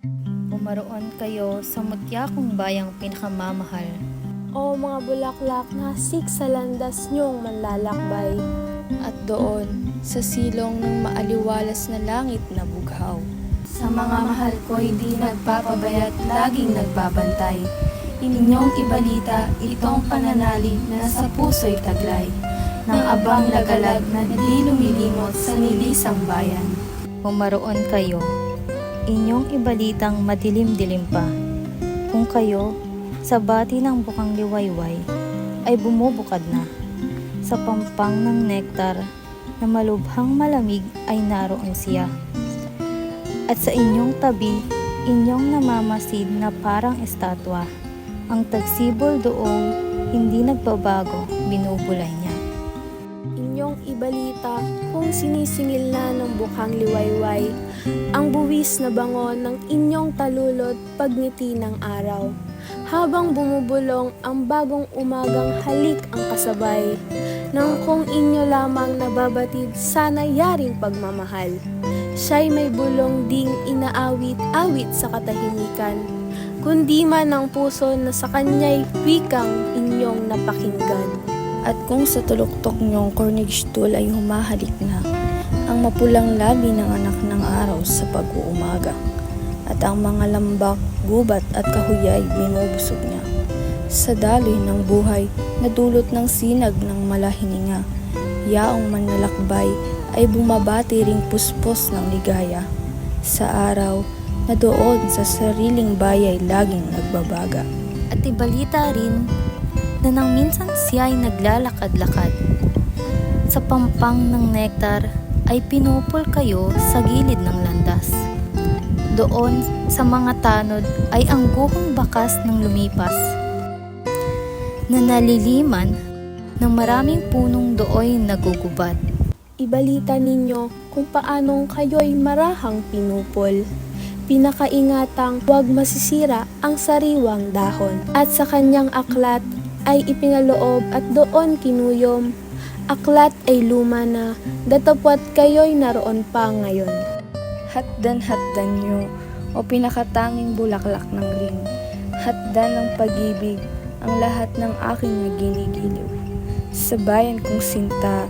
Pumaroon kayo sa mutya kong bayang pinakamamahal. O mga bulaklak na hasik sa landas niyong manlalakbay. At doon, sa silong ng maaliwalas na langit na bughaw. Sa mga mahal ko'y di nagpapabayat, laging nagbabantay. Inyong ibalita itong pananalig na sa puso'y taglay, ng abang lagalag na di lumilimot sa nilisang bayan. Pumaroon kayo, inyong ibalitang madilim-dilim pa. Kung kayo, sa bati ng bukang liwayway, ay bumubukad na. Sa pampang ng nektar na malubhang malamig ay naroon siya. At sa inyong tabi, inyong namamasid na parang estatwa. Ang tagsibol doong hindi nagbabago, binubulay niya. Inyong ibalita kung sinisingil na ng bukang liwayway, ang buwis na bangon ng inyong talulod pagngiti ng araw. Habang bumubulong ang bagong umagang halik ang kasabay, nang kung inyo lamang nababatid sana yaring pagmamahal. Siya'y may bulong ding inaawit-awit sa katahimikan, kundi man ang puso na sa kanya'y wikang inyong napakinggan. At kung sa tuluktok niyong cornice stool ay humahalik na ang mapulang labi ng anak ng araw sa pag-uumaga, at ang mga lambak, gubat at kahuyay binubusog niya. Sa daloy ng buhay na dulot ng sinag ng malahininga, yaong manlalakbay ay bumabati ring puspos ng ligaya. Sa araw na doon sa sariling bayay laging nagbabaga. At ibalita rin na nang minsan siya ay naglalakad-lakad. Sa pampang ng nektar ay pinupol kayo sa gilid ng landas. Doon sa mga tanod ay ang guhong bakas ng lumipas, na naliliman ng maraming punong dooy nagugubat. Ibalita ninyo kung paanong kayo'y marahang pinupol. Pinakaingatang huwag masisira ang sariwang dahon, at sa kanyang aklat ay ipinaloob at doon kinuyom. Aklat ay luma na, datapwat kayo'y naroon pa ngayon. Hatdan-hatdan niyo o pinakatanging bulaklak ng ring. Hatdan ng pag-ibig ang lahat ng aking naginigiliw. Sa bayan kong sinta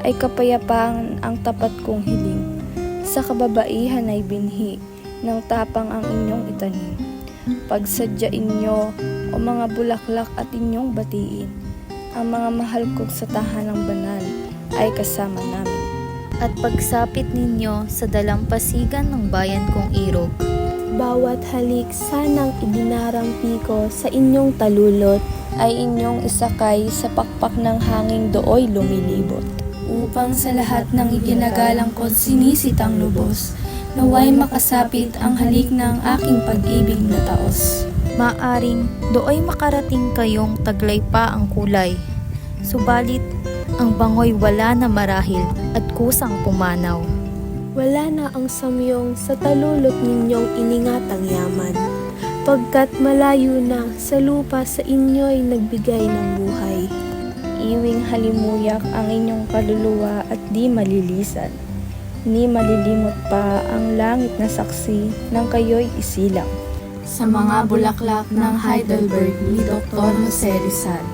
ay kapayapaan ang tapat kong hiling. Sa kababaihan ay binhi ng tapang ang inyong itanim. Pagsadyain niyo o mga bulaklak at inyong batiin. Ang mga mahal kong sa tahanang banal ay kasama namin. At pagsapit ninyo sa dalampasigan ng bayan kong irog, Bawat halik sanang idinarampi ko sa inyong talulot, ay inyong isakay sa pakpak ng hanging dooy lumilibot. Upang sa lahat ng iginagalang ko't sinisitang lubos, naway makasapit ang halik ng aking pag-ibig na taos. maaring dooy makarating kayong taglay pa ang kulay. Subalit, ang bangoy wala na marahil at kusang pumanaw. wala na ang samyong sa talulot ninyong iningatang yaman, pagkat malayo na sa lupa sa inyo'y nagbigay ng buhay. Iwing halimuyak ang inyong kaluluwa at di malilisan. Ni malilimot pa ang langit na saksi ng kayo'y isilang. Sa mga bulaklak ng Heidelberg ni Dr. Jose Rizal.